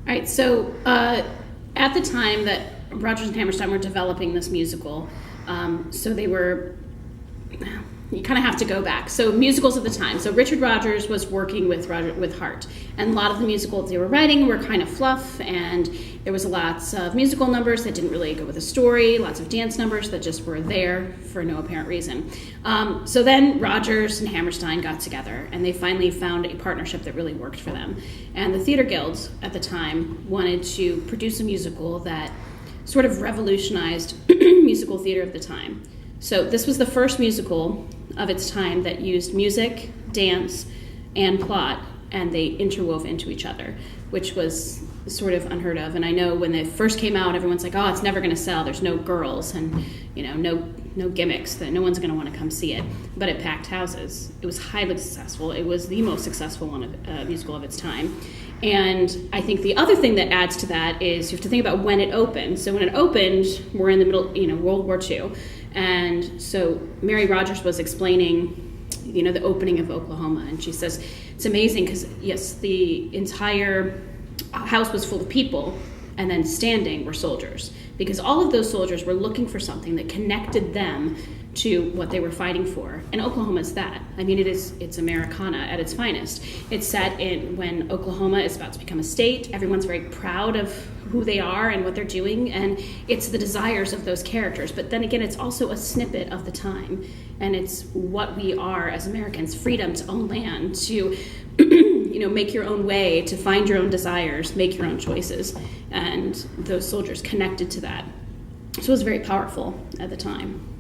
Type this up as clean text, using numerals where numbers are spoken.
All right, so at the time that Rodgers and Hammerstein were developing this musical, so they were, you kind of have to go back. So musicals at the time. So Richard Rodgers was working with Hart, and a lot of the musicals they were writing were kind of fluff, and there was lots of musical numbers that didn't really go with the story, lots of dance numbers that just were there for no apparent reason. So then Rodgers and Hammerstein got together, and they finally found a partnership that really worked for them. And the Theater Guild at the time wanted to produce a musical that sort of revolutionized musical theater of the time. So this was the first musical of its time that used music, dance, and plot, and they interwove into each other, which was sort of unheard of. And I know when it first came out, everyone's like, oh, it's never going to sell. There's no girls and, no gimmicks, that no one's going to want to come see it. But it packed houses. It was highly successful. It was the most successful musical of its time. And I think the other thing that adds to that is you have to think about when it opened. So when it opened, we're in the middle, World War II. And so Mary Rodgers was explaining, the opening of Oklahoma. And she says, it's amazing because, yes, the entire house was full of people, and then standing were soldiers. Because all of those soldiers were looking for something that connected them to what they were fighting for. And Oklahoma is that. I mean, it's Americana at its finest. It's set in when Oklahoma is about to become a state. Everyone's very proud of who they are and what they're doing, and it's the desires of those characters. But then again, it's also a snippet of the time, and it's what we are as Americans, freedom to own land, to make your own way, to find your own desires, make your own choices. And those soldiers connected to that. So it was very powerful at the time.